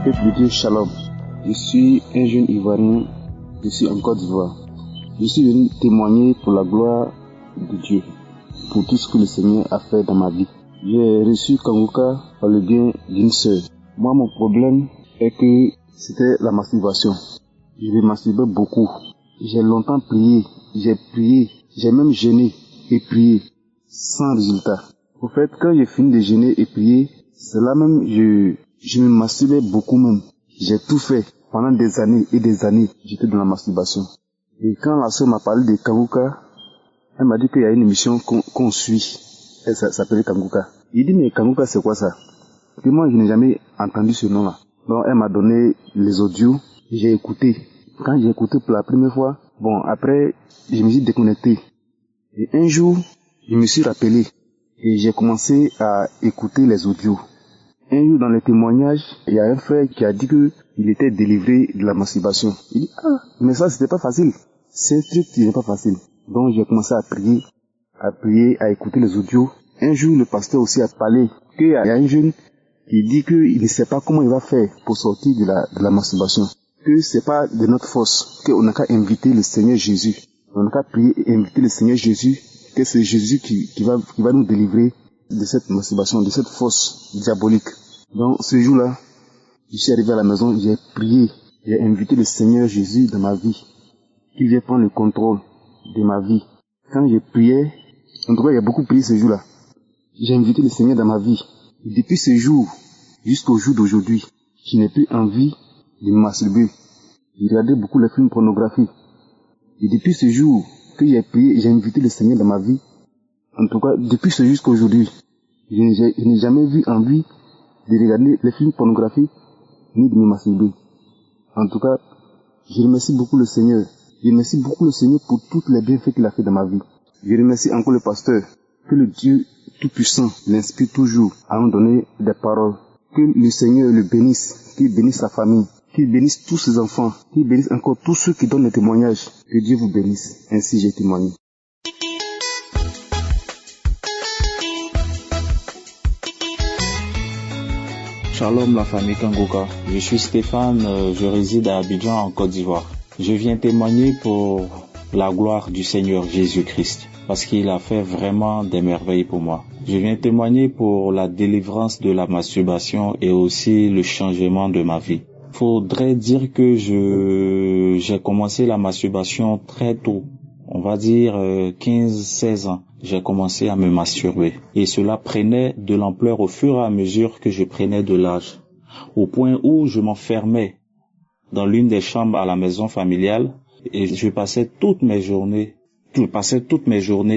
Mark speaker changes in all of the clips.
Speaker 1: Peuple de Dieu, Shalom. Je suis un jeune Ivoirien, je suis en Côte d'Ivoire. Je suis venu témoigner pour la gloire de Dieu, pour tout ce que le Seigneur a fait dans ma vie. J'ai reçu Kanguka par le bien d'une sœur. Moi, mon problème est que c'était la masturbation. Je me masturbais beaucoup. J'ai longtemps prié, j'ai même jeûné et prié, sans résultat. Au fait, quand j'ai fini de jeûner et prier, c'est là même je me masturbais beaucoup même. J'ai tout fait. Pendant des années et des années, j'étais dans la masturbation. Et quand la sœur m'a parlé de Kanguka, elle m'a dit qu'il y a une émission qu'on suit. Elle s'appelait Kanguka. Il dit, mais Kanguka, c'est quoi ça? Parce que moi, je n'ai jamais entendu ce nom-là. Donc, elle m'a donné les audios. J'ai écouté. Quand j'ai écouté pour la première fois, bon, après, je me suis déconnecté. Et un jour, je me suis rappelé. Et j'ai commencé à écouter les audios. Un jour, dans les témoignages, il y a un frère qui a dit qu'il était délivré de la masturbation. Il dit, mais ça, c'était pas facile. C'est un truc qui n'est pas facile. Donc, j'ai commencé à prier, à écouter les audios. Un jour, le pasteur aussi a parlé qu'il y a un jeune qui dit qu'il ne sait pas comment il va faire pour sortir de la masturbation. Que c'est pas de notre force, qu'on n'a qu'à inviter le Seigneur Jésus. On n'a qu'à prier et inviter le Seigneur Jésus, que c'est Jésus qui va nous délivrer de cette masturbation, de cette force diabolique. Donc, ce jour-là, je suis arrivé à la maison, j'ai prié, j'ai invité le Seigneur Jésus dans ma vie, qu'il vienne prendre le contrôle de ma vie. Quand je priais, en tout cas, il y a beaucoup prié ce jour-là. J'ai invité le Seigneur dans ma vie. Et depuis ce jour, jusqu'au jour d'aujourd'hui, je n'ai plus envie de me masturber. J'ai regardé beaucoup les films pornographiques. Et depuis ce jour que j'ai prié, j'ai invité le Seigneur dans ma vie. En tout cas, depuis ce jour jusqu'à aujourd'hui, je n'ai jamais vu envie de regarder les films pornographiques ni de me masturber. En tout cas, je remercie beaucoup le Seigneur. Je remercie beaucoup le Seigneur pour tous les bienfaits qu'il a fait dans ma vie. Je remercie encore le pasteur. Que le Dieu Tout-Puissant l'inspire toujours à nous donner des paroles. Que le Seigneur le bénisse, qu'il bénisse sa famille, qu'il bénisse tous ses enfants, qu'il bénisse encore tous ceux qui donnent les témoignages. Que Dieu vous bénisse. Ainsi j'ai témoigné.
Speaker 2: Shalom la famille Kanguka. Je suis Stéphane, je réside à Abidjan en Côte d'Ivoire. Je viens témoigner pour la gloire du Seigneur Jésus-Christ, parce qu'il a fait vraiment des merveilles pour moi. Je viens témoigner pour la délivrance de la masturbation et aussi le changement de ma vie. Faudrait dire que j'ai commencé la masturbation très tôt. On va dire 15-16 ans. J'ai commencé à me masturber. Et cela prenait de l'ampleur au fur et à mesure que je prenais de l'âge. Au point où je m'enfermais dans l'une des chambres à la maison familiale et je passais toutes mes journées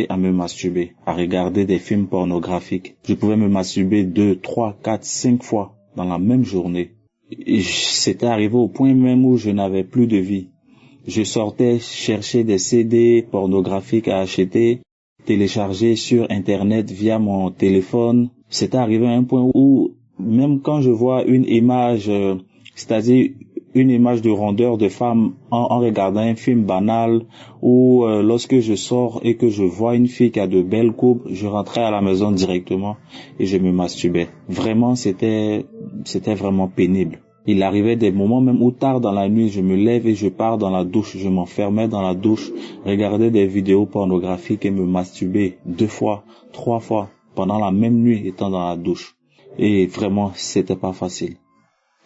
Speaker 2: à me masturber, à regarder des films pornographiques. Je pouvais me masturber 2, 3, 4, 5 fois dans la même journée. Et c'était arrivé au point même où je n'avais plus de vie. Je sortais chercher des CD pornographiques à acheter, télécharger sur Internet via mon téléphone. C'était arrivé à un point où, même quand je vois une image, c'est-à-dire une image de rondeur de femme en regardant un film banal, ou lorsque je sors et que je vois une fille qui a de belles coupes, je rentrais à la maison directement et je me masturbais. Vraiment, c'était vraiment pénible. Il arrivait des moments même où tard dans la nuit, je me lève et je pars dans la douche. Je m'enfermais dans la douche, regardais des vidéos pornographiques et me masturbais 2 fois, 3 fois pendant la même nuit étant dans la douche. Et vraiment, c'était pas facile.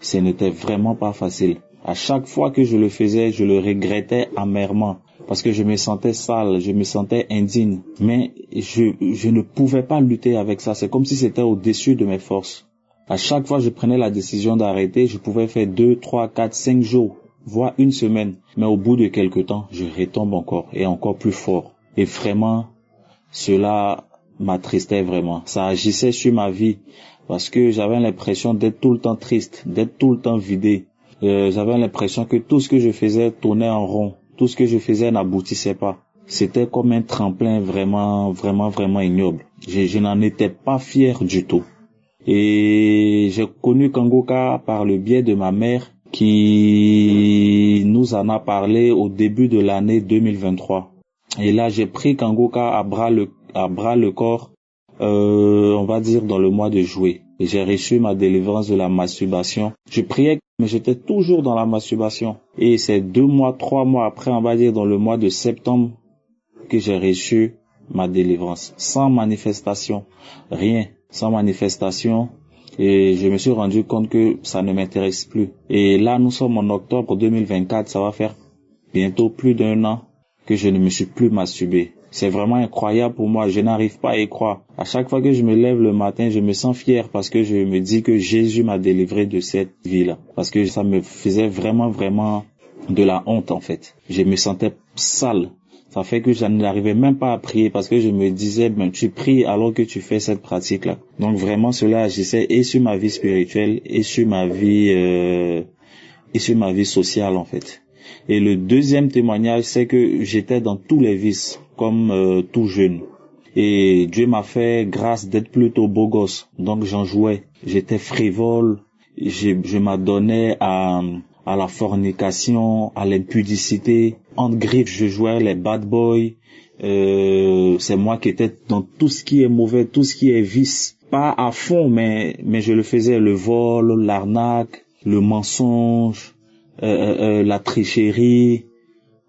Speaker 2: Ce n'était vraiment pas facile. À chaque fois que je le faisais, je le regrettais amèrement parce que je me sentais sale, je me sentais indigne. Mais je ne pouvais pas lutter avec ça. C'est comme si c'était au-dessus de mes forces. À chaque fois que je prenais la décision d'arrêter, je pouvais faire 2, 3, 4, 5 jours, voire une semaine. Mais au bout de quelque temps, je retombe encore et encore plus fort. Et vraiment, cela m'attristait vraiment. Ça agissait sur ma vie parce que j'avais l'impression d'être tout le temps triste, d'être tout le temps vidé. J'avais l'impression que tout ce que je faisais tournait en rond. Tout ce que je faisais n'aboutissait pas. C'était comme un tremplin vraiment ignoble. Je n'en étais pas fier du tout. Et j'ai connu Kanguka par le biais de ma mère qui nous en a parlé au début de l'année 2023. Et là, j'ai pris Kanguka à bras le corps on va dire dans le mois de juillet. Et j'ai reçu ma délivrance de la masturbation. Je priais, mais j'étais toujours dans la masturbation. Et c'est 2 mois, 3 mois après, on va dire dans le mois de septembre, que j'ai reçu ma délivrance. Sans manifestation. Rien. Sans manifestation. Et je me suis rendu compte que ça ne m'intéresse plus. Et là, nous sommes en octobre 2024. Ça va faire bientôt plus d'1 an que je ne me suis plus masturbé. C'est vraiment incroyable pour moi. Je n'arrive pas à y croire. À chaque fois que je me lève le matin, je me sens fier parce que je me dis que Jésus m'a délivré de cette vie-là. Parce que ça me faisait vraiment de la honte, en fait. Je me sentais sale. Ça fait que je n'arrivais même pas à prier parce que je me disais, tu pries alors que tu fais cette pratique-là. Donc vraiment, cela agissait et sur ma vie spirituelle et sur ma vie sociale, en fait. Et le deuxième témoignage, c'est que j'étais dans tous les vices, comme tout jeune. Et Dieu m'a fait grâce d'être plutôt beau gosse. Donc j'en jouais. J'étais frivole. Je m'adonnais à la fornication, à l'impudicité. En griffe, je jouais les bad boys. C'est moi qui étais dans tout ce qui est mauvais, tout ce qui est vice. Pas à fond, mais je le faisais. Le vol, l'arnaque, le mensonge, la tricherie.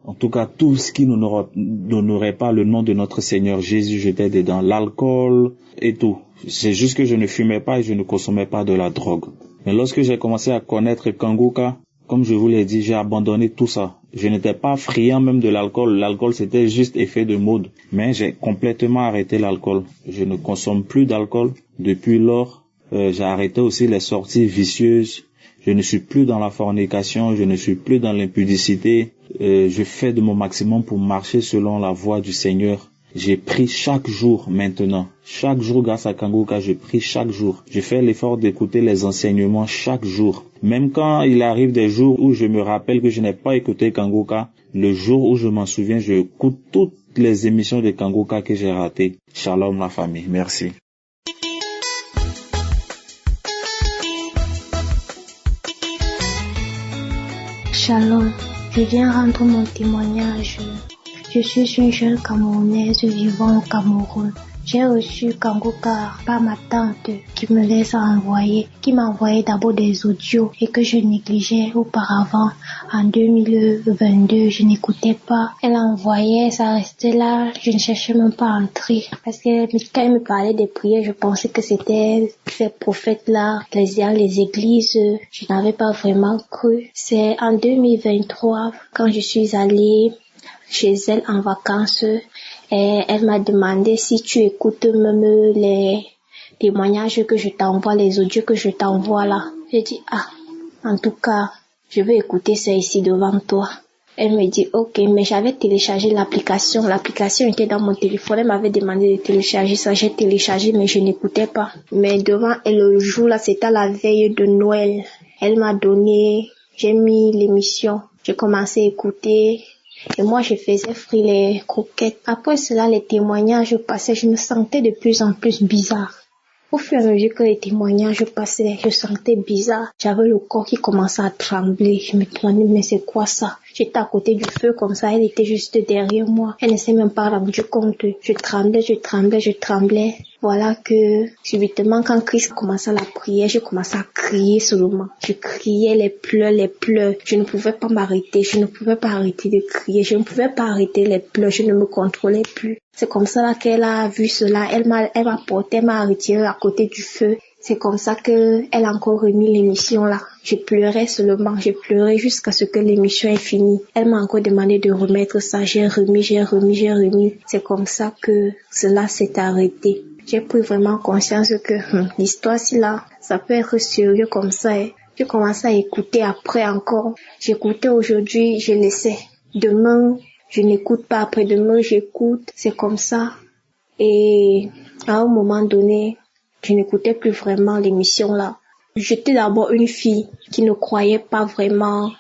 Speaker 2: En tout cas, tout ce qui n'honorait pas le nom de notre Seigneur Jésus, j'étais dedans. L'alcool et tout. C'est juste que je ne fumais pas et je ne consommais pas de la drogue. Mais lorsque j'ai commencé à connaître Kangoka, comme je vous l'ai dit, j'ai abandonné tout ça. Je n'étais pas friand même de l'alcool. L'alcool, c'était juste effet de mode. Mais j'ai complètement arrêté l'alcool. Je ne consomme plus d'alcool. Depuis lors, j'ai arrêté aussi les sorties vicieuses. Je ne suis plus dans la fornication. Je ne suis plus dans l'impudicité. Je fais de mon maximum pour marcher selon la voie du Seigneur. J'ai pris chaque jour maintenant. Chaque jour grâce à Kangoka, je prie chaque jour. Je fais l'effort d'écouter les enseignements chaque jour. Même quand il arrive des jours où je me rappelle que je n'ai pas écouté Kangoka, le jour où je m'en souviens, je écoute toutes les émissions de Kangoka que j'ai ratées. Shalom la famille. Merci.
Speaker 3: Shalom. Je viens rendre mon témoignage. Je suis une jeune Camerounaise vivant au Cameroun. J'ai reçu Kangoka par ma tante qui me les a envoyés, qui m'a envoyé d'abord des audios et que je négligeais auparavant. En 2022, je n'écoutais pas. Elle envoyait, ça restait là, je ne cherchais même pas à entrer. Parce que quand elle me parlait des prières, je pensais que c'était ces prophètes-là, les églises. Je n'avais pas vraiment cru. C'est en 2023, quand je suis allée chez elle en vacances, et elle m'a demandé si tu écoutes même les témoignages que je t'envoie, les audios que je t'envoie là. J'ai dit, en tout cas, je vais écouter ça ici devant toi. Elle me dit, ok, mais j'avais téléchargé l'application. L'application était dans mon téléphone. Elle m'avait demandé de télécharger ça. J'ai téléchargé, mais je n'écoutais pas. Mais devant elle, le jour là, c'était la veille de Noël. Elle m'a donné, j'ai mis l'émission. J'ai commencé à écouter. Et moi, je faisais frire les croquettes. Après cela, les témoignages passaient. Je me sentais de plus en plus bizarre. Au fur et à mesure que les témoignages passaient, je sentais bizarre. J'avais le corps qui commençait à trembler. Je me demandais, mais c'est quoi ça? J'étais à côté du feu comme ça. Elle était juste derrière moi. Elle ne s'est même pas rendue compte. Je tremblais. Voilà que, subitement, quand Christ commençait la prière, je commençais à crier seulement. Je criais les pleurs. Je ne pouvais pas m'arrêter. Je ne pouvais pas arrêter de crier. Je ne pouvais pas arrêter les pleurs. Je ne me contrôlais plus. C'est comme ça là qu'elle a vu cela. Elle m'a porté, elle m'a retiré à côté du feu. C'est comme ça que elle a encore remis l'émission là. Je pleurais seulement. Je pleurais jusqu'à ce que l'émission est finie. Elle m'a encore demandé de remettre ça. J'ai remis. C'est comme ça que cela s'est arrêté. J'ai pris vraiment conscience que l'histoire si là, ça peut être sérieux comme ça. J'ai commencé à écouter après encore. J'écoutais aujourd'hui, je laissais. Demain, je n'écoute pas. Après-demain, j'écoute. C'est comme ça. Et à un moment donné, je n'écoutais plus vraiment l'émission là. J'étais d'abord une fille qui ne croyait pas vraiment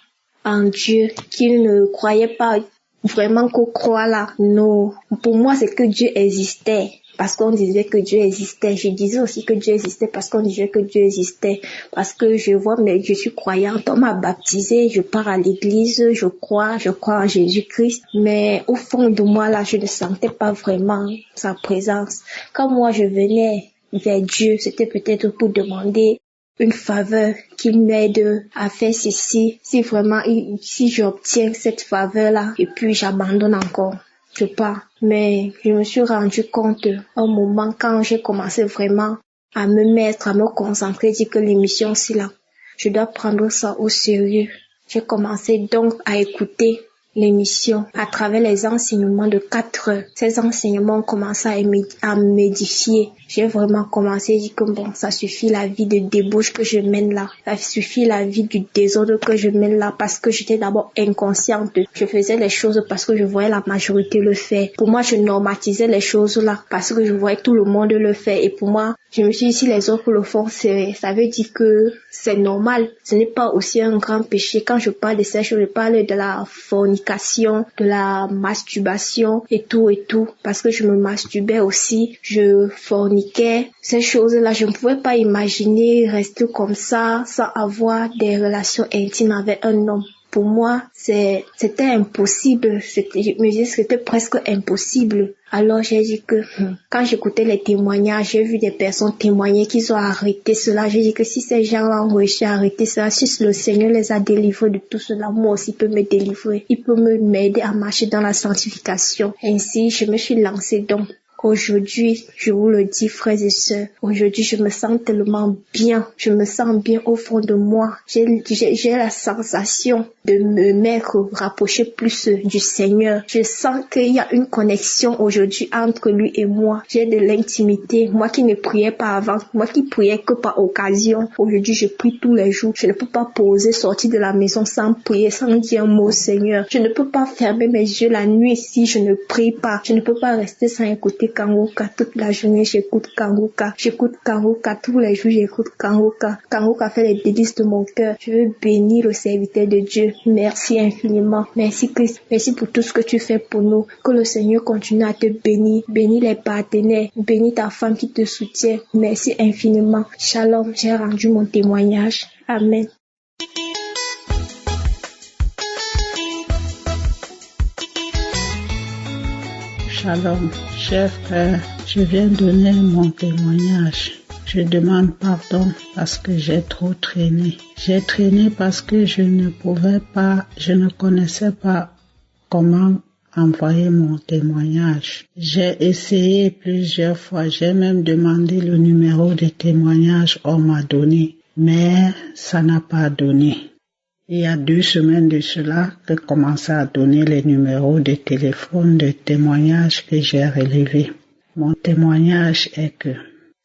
Speaker 3: en Dieu, qui ne croyait pas vraiment qu'on croit là. Non. Pour moi, c'est que Dieu existait. parce qu'on disait que Dieu existait. Je disais aussi que Dieu existait parce qu'on disait que Dieu existait. Parce que je vois, mais je suis croyante, on m'a baptisée, je pars à l'église, je crois en Jésus-Christ. Mais au fond de moi, là, je ne sentais pas vraiment sa présence. Quand moi, je venais vers Dieu, c'était peut-être pour demander une faveur qu'il m'aide à faire ceci. Si vraiment, si j'obtiens cette faveur-là, et puis j'abandonne encore, je pars. Mais je me suis rendu compte un moment quand j'ai commencé vraiment à me concentrer, dire que l'émission, c'est là. Je dois prendre ça au sérieux. J'ai commencé donc à écouter l'émission à travers les enseignements de 4 heures. Ces enseignements ont commencé à m'édifier. J'ai vraiment commencé à dire que bon, ça suffit la vie de débauche que je mène là. Ça suffit la vie du désordre que je mène là parce que j'étais d'abord inconsciente. Je faisais les choses parce que je voyais la majorité le faire. Pour moi, je normatisais les choses là parce que je voyais tout le monde le faire. Et pour moi, je me suis dit si les autres le font, ça veut dire que c'est normal. Ce n'est pas aussi un grand péché. Quand je parle de ces choses, je parle de la fornication, de la masturbation et tout. Parce que je me masturbais aussi, je forniquais. Ces choses-là, je ne pouvais pas imaginer rester comme ça sans avoir des relations intimes avec un homme. Pour moi, c'était impossible. Je me disais que c'était presque impossible. Alors j'ai dit que quand j'écoutais les témoignages, j'ai vu des personnes témoigner qu'ils ont arrêté cela. J'ai dit que si ces gens-là ont réussi à arrêter cela, si le Seigneur les a délivrés de tout cela, moi aussi il peut me délivrer. Il peut m'aider à marcher dans la sanctification. Ainsi, je me suis lancée donc. Aujourd'hui, je vous le dis, frères et sœurs, aujourd'hui, je me sens tellement bien. Je me sens bien au fond de moi. J'ai la sensation de me rapprocher plus du Seigneur. Je sens qu'il y a une connexion aujourd'hui entre lui et moi. J'ai de l'intimité. Moi qui ne priais pas avant, moi qui priais que par occasion. Aujourd'hui, je prie tous les jours. Je ne peux pas sortir de la maison sans prier, sans dire un mot au Seigneur. Je ne peux pas fermer mes yeux la nuit si je ne prie pas. Je ne peux pas rester sans écouter Kangoka. Toute la journée, j'écoute Kangoka. J'écoute Kangoka. Tous les jours, j'écoute Kangoka. Kangoka fait les délices de mon cœur. Je veux bénir le serviteur de Dieu. Merci infiniment. Merci Christ. Merci pour tout ce que tu fais pour nous. Que le Seigneur continue à te bénir. Bénis les partenaires. Bénis ta femme qui te soutient. Merci infiniment. Shalom. J'ai rendu mon témoignage. Amen.
Speaker 4: Shalom, chers frères, je viens donner mon témoignage. Je demande pardon parce que j'ai trop traîné. J'ai traîné parce que je ne connaissais pas comment envoyer mon témoignage. J'ai essayé plusieurs fois, j'ai même demandé le numéro de témoignage, on m'a donné, mais ça n'a pas donné. Il y a 2 semaines de cela que j'ai commencé à donner les numéros de téléphone de témoignages que j'ai relevés. Mon témoignage est que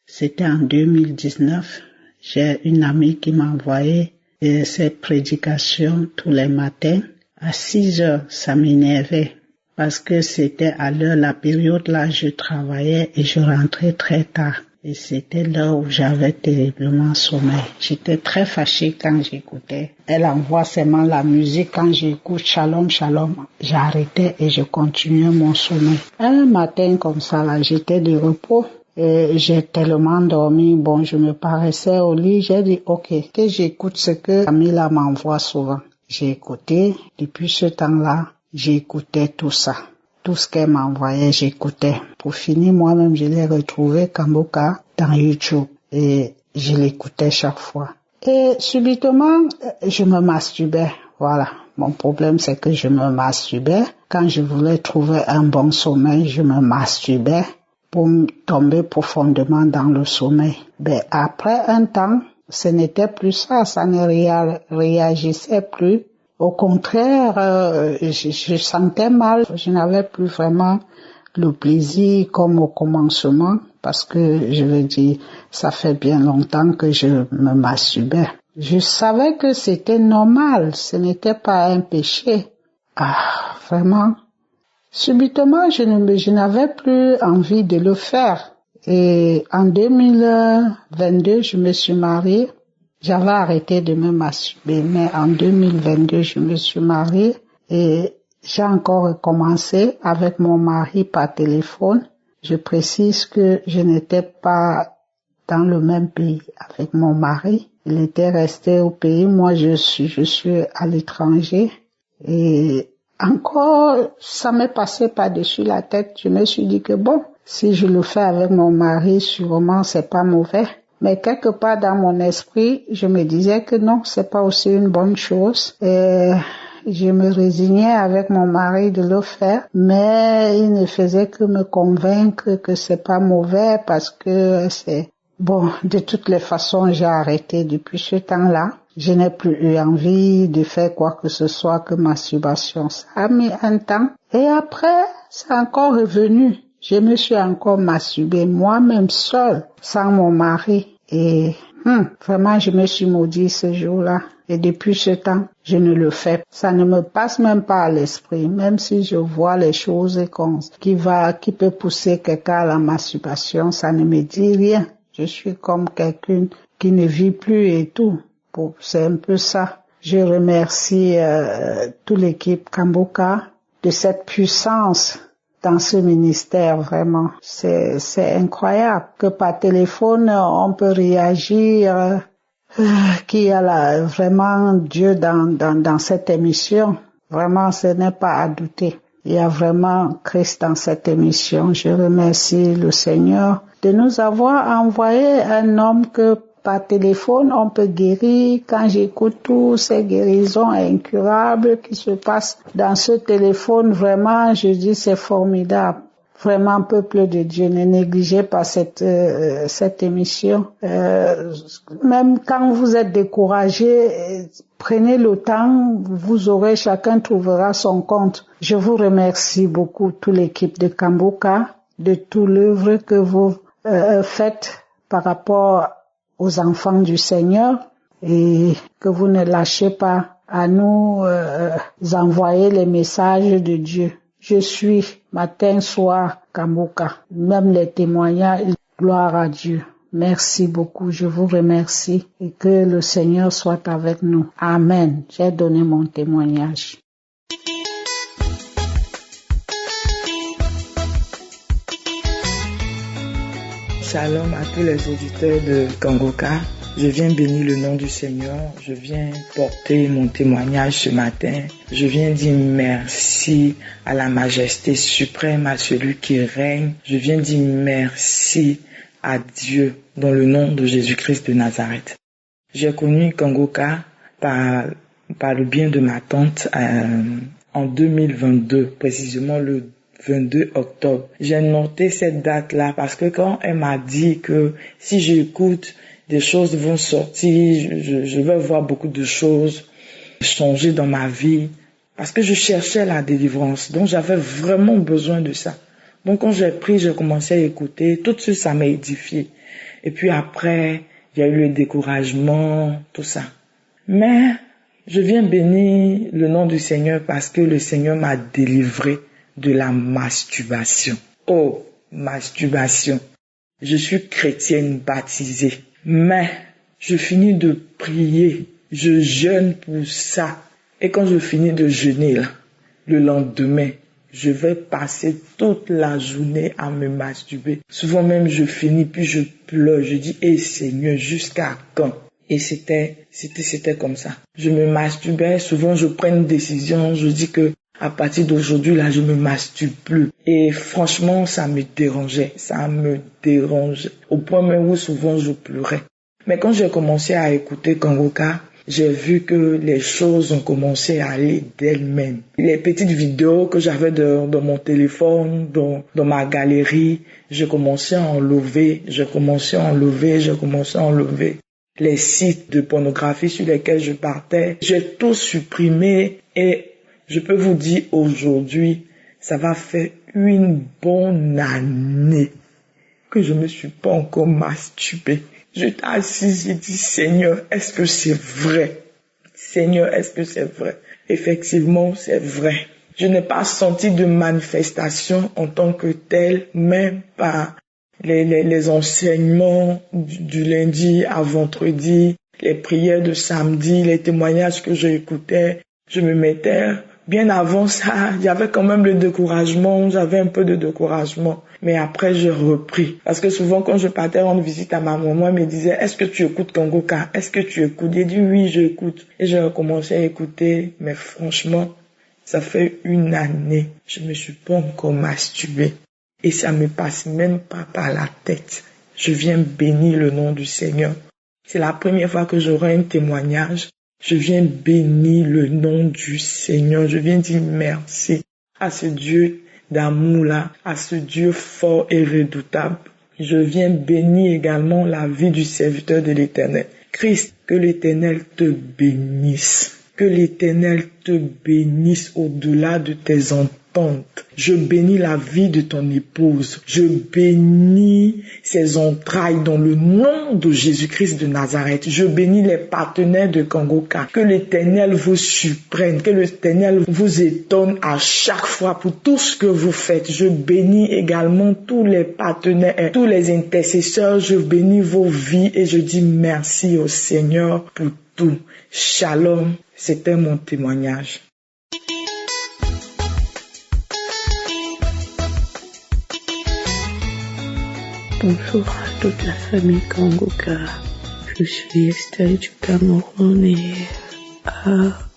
Speaker 4: c'était en 2019. J'ai une amie qui m'a envoyé cette prédication tous les matins. À 6 heures, ça m'énervait parce que c'était à l'heure, la période là, je travaillais et je rentrais très tard. Et c'était là où j'avais terriblement sommeil. J'étais très fâchée quand j'écoutais. Elle envoie seulement la musique. Quand j'écoute Shalom, Shalom, j'arrêtais et je continuais mon sommeil. Un matin comme ça, là, j'étais de repos. Et j'ai tellement dormi. Bon, je me paraissais au lit. J'ai dit, ok, que j'écoute ce que Camilla m'envoie souvent. J'ai écouté. Depuis ce temps-là, j'écoutais tout ça. Tout ce qu'elle m'envoyait, j'écoutais. Pour finir, moi-même, je l'ai retrouvé Kangoka dans YouTube et je l'écoutais chaque fois. Et subitement, je me masturbais. Voilà. Mon problème, c'est que je me masturbais. Quand je voulais trouver un bon sommeil, je me masturbais pour tomber profondément dans le sommeil. Ben, après un temps, ce n'était plus ça. Ça ne réagissait plus. Au contraire, je sentais mal, je n'avais plus vraiment le plaisir comme au commencement parce que, je veux dire, ça fait bien longtemps que je me masturbais. Je savais que c'était normal, ce n'était pas un péché. Ah, vraiment. Subitement, je n'avais plus envie de le faire. Et en 2022, je me suis mariée. J'avais arrêté de me masturber, mais en 2022, je me suis mariée et j'ai encore recommencé avec mon mari par téléphone. Je précise que je n'étais pas dans le même pays avec mon mari. Il était resté au pays, moi je suis à l'étranger. Et encore, ça m'est passé par-dessus la tête. Je me suis dit que bon, si je le fais avec mon mari, sûrement c'est pas mauvais. Mais quelque part dans mon esprit, je me disais que non, c'est pas aussi une bonne chose. Et je me résignais avec mon mari de le faire, mais il ne faisait que me convaincre que c'est pas mauvais parce que c'est bon. De toutes les façons, j'ai arrêté depuis ce temps-là. Je n'ai plus eu envie de faire quoi que ce soit que masturbation. Ça a mis un temps. Et après, c'est encore revenu. Je me suis encore masturbée moi-même seule, sans mon mari. Et vraiment, je me suis maudit ce jour-là. Et depuis ce temps, je ne le fais pas. Ça ne me passe même pas à l'esprit, même si je vois les choses qui peut pousser quelqu'un à la masturbation, ça ne me dit rien. Je suis comme quelqu'un qui ne vit plus et tout. Bon, c'est un peu ça. Je remercie toute l'équipe Kamboka de cette puissance dans ce ministère, vraiment. C'est incroyable que par téléphone, on peut réagir, qu'il y a vraiment Dieu dans cette émission. Vraiment, ce n'est pas à douter. Il y a vraiment Christ dans cette émission. Je remercie le Seigneur de nous avoir envoyé un homme que par téléphone, on peut guérir. Quand j'écoute toutes ces guérisons incurables qui se passent dans ce téléphone, vraiment, je dis c'est formidable. Vraiment, peuple de Dieu, ne négligez pas cette émission. Même quand vous êtes découragé, prenez le temps, chacun trouvera son compte. Je vous remercie beaucoup, toute l'équipe de Kamboka, de tout l'œuvre que vous faites par rapport aux enfants du Seigneur et que vous ne lâchez pas à nous envoyer les messages de Dieu. Je suis matin, soir, Kamboka. Même les témoignages, gloire à Dieu. Merci beaucoup, je vous remercie et que le Seigneur soit avec nous. Amen. J'ai donné mon témoignage.
Speaker 5: Shalom à tous les auditeurs de Kamboka. Je viens bénir le nom du Seigneur. Je viens porter mon témoignage ce matin. Je viens dire merci à la majesté suprême, à celui qui règne. Je viens dire merci à Dieu dans le nom de Jésus-Christ de Nazareth. J'ai connu Kamboka par le bien de ma tante en 2022, précisément le 22 octobre. J'ai noté cette date-là parce que quand elle m'a dit que si j'écoute, des choses vont sortir, je vais voir beaucoup de choses changer dans ma vie parce que je cherchais la délivrance. Donc j'avais vraiment besoin de ça. Donc quand j'ai commencé à écouter, tout de suite ça m'a édifié. Et puis après, il y a eu le découragement, tout ça. Mais je viens bénir le nom du Seigneur parce que le Seigneur m'a délivré de la masturbation. Oh, masturbation. Je suis chrétienne baptisée. Mais je finis de prier. Je jeûne pour ça. Et quand je finis de jeûner, là, le lendemain, je vais passer toute la journée à me masturber. Souvent même, je finis, puis je pleure. Je dis, Seigneur, jusqu'à quand? Et c'était comme ça. Je me masturbais. Souvent, je prends une décision. Je dis que à partir d'aujourd'hui, là, je me masturbe plus. Et franchement, ça me dérangeait. Ça me dérange. Au point même où souvent je pleurais. Mais quand j'ai commencé à écouter Kamboka, j'ai vu que les choses ont commencé à aller d'elles-mêmes. Les petites vidéos que j'avais dans mon téléphone, dans ma galerie, j'ai commencé à enlever. Les sites de pornographie sur lesquels je partais, j'ai tout supprimé et je peux vous dire aujourd'hui, ça va faire une bonne année que je me suis pas encore masturbée. J'étais assise, j'ai dit, Seigneur, est-ce que c'est vrai? Seigneur, est-ce que c'est vrai? Effectivement, c'est vrai. Je n'ai pas senti de manifestation en tant que telle, même par les enseignements du lundi à vendredi, les prières de samedi, les témoignages que j'écoutais. Je me mettais Bien avant ça, il y avait quand même le découragement, j'avais un peu de découragement. Mais après, j'ai repris. Parce que souvent, quand je partais rendre visite à ma maman, elle me disait, est-ce que tu écoutes Kangoka? Est-ce que tu écoutes? J'ai dit, oui, j'écoute. Et j'ai recommencé à écouter. Mais franchement, ça fait 1 année. Je me suis pas encore masturbée. Et ça me passe même pas par la tête. Je viens bénir le nom du Seigneur. C'est la première fois que j'aurai un témoignage. Je viens bénir le nom du Seigneur. Je viens dire merci à ce Dieu d'amour là, à ce Dieu fort et redoutable. Je viens bénir également la vie du serviteur de l'Éternel. Christ, que l'Éternel te bénisse. Que l'Éternel te bénisse au-delà de tes ententes. Je bénis la vie de ton épouse. Je bénis ses entrailles dans le nom de Jésus-Christ de Nazareth. Je bénis les partenaires de Kangoka. Que l'Éternel vous surprenne. Que l'Éternel vous étonne à chaque fois pour tout ce que vous faites. Je bénis également tous les partenaires, tous les intercesseurs. Je bénis vos vies et je dis merci au Seigneur pour tout. Shalom. C'était mon témoignage.
Speaker 6: Bonjour à toute la famille Kangoka. Je suis Estelle du Cameroun et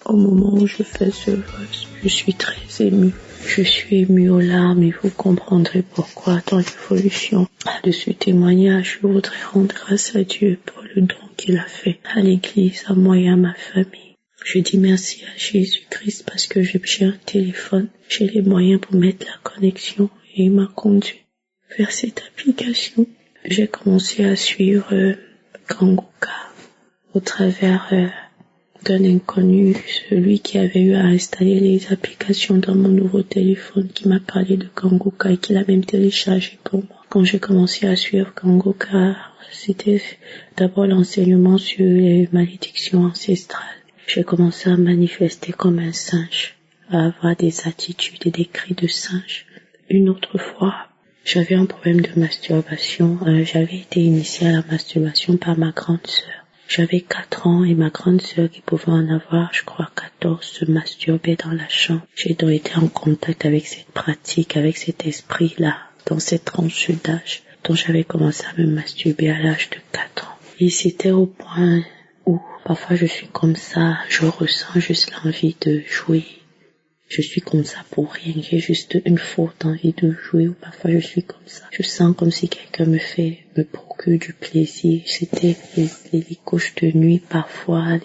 Speaker 6: au moment où je fais ce voice, je suis très émue. Je suis émue aux larmes et vous comprendrez pourquoi dans l'évolution de ce témoignage. Je voudrais rendre grâce à Dieu pour le don qu'il a fait à l'Église, à moi et à ma famille. Je dis merci à Jésus-Christ parce que j'ai un téléphone, j'ai les moyens pour mettre la connexion et il m'a conduit vers cette application. J'ai commencé à suivre Kangoka au travers d'un inconnu, celui qui avait eu à installer les applications dans mon nouveau téléphone, qui m'a parlé de Kangoka et qui l'a même téléchargé pour moi. Quand j'ai commencé à suivre Kangoka, c'était d'abord l'enseignement sur les malédictions ancestrales. J'ai commencé à manifester comme un singe, à avoir des attitudes et des cris de singe. Une autre fois, j'avais un problème de masturbation. J'avais été initiée à la masturbation par ma grande sœur. J'avais 4 ans et ma grande sœur, qui pouvait en avoir, je crois, 14, se masturbait dans la chambre. J'ai donc été en contact avec cette pratique, avec cet esprit-là, dans cette tranche d'âge, dont j'avais commencé à me masturber à l'âge de 4 ans. Et c'était au point où, parfois je suis comme ça, je ressens juste l'envie de jouer. Je suis comme ça pour rien, j'ai juste une forte envie de jouer, ou parfois je suis comme ça. Je sens comme si quelqu'un me procure du plaisir. C'était les couches de nuit parfois.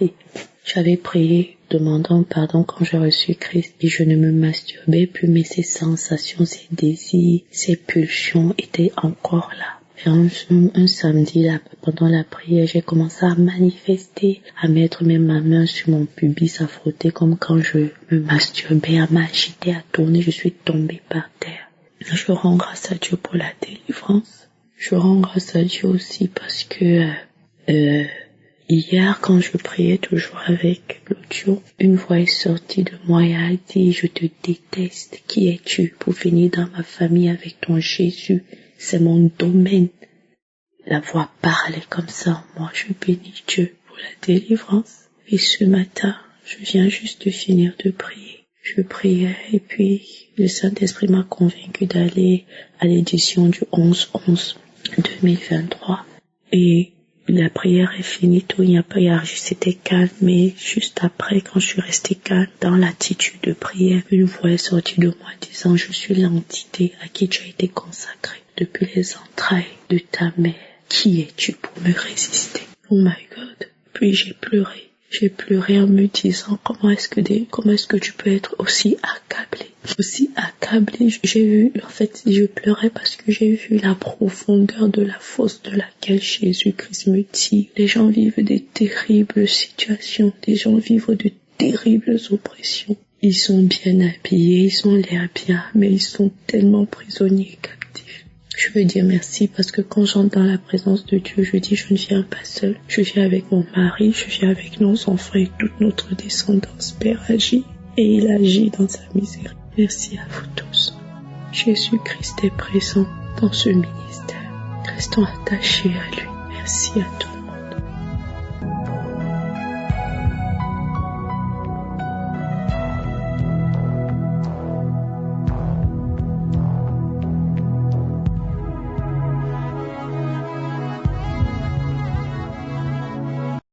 Speaker 6: J'avais prié demandant pardon quand j'ai reçu Christ et je ne me masturbais plus, mais ces sensations, ces désirs, ces pulsions étaient encore là. Un samedi, là, pendant la prière, j'ai commencé à manifester, à mettre même ma main sur mon pubis, à frotter comme quand je me masturbais, à m'agiter, à tourner. Je suis tombée par terre. Je rends grâce à Dieu pour la délivrance. Je rends grâce à Dieu aussi parce que hier, quand je priais toujours avec l'audio, une voix est sortie de moi et a dit « Je te déteste. Qui es-tu pour venir dans ma famille avec ton Jésus? C'est mon domaine. » La voix parlait comme ça. Moi, je bénis Dieu pour la délivrance. Et ce matin, je viens juste de finir de prier. Je priais et puis le Saint-Esprit m'a convaincu d'aller à l'édition du 11/11/2023. Et la prière est finie, tout, il n'y a pas c'était calme, mais juste après, quand je suis restée calme dans l'attitude de prière, une voix est sortie de moi disant « Je suis l'entité à qui tu as été consacré depuis les entrailles de ta mère. Qui es-tu pour me résister? » Oh my God. Puis j'ai pleuré. J'ai pleuré en me disant comment est-ce que tu peux être aussi accablé. J'ai vu, en fait, je pleurais parce que j'ai vu la profondeur de la fosse de laquelle Jésus-Christ me tire. Les gens vivent des terribles situations. Les gens vivent de terribles oppressions. Ils sont bien habillés, ils ont l'air bien, mais ils sont tellement prisonniers et captifs. Je veux dire merci parce que quand j'entre dans la présence de Dieu, je dis je ne viens pas seul. Je viens avec mon mari, je viens avec nos enfants et toute notre descendance. Père agit et il agit dans sa misère. Merci à vous tous. Jésus-Christ est présent dans ce ministère. Restons attachés à lui. Merci à tous.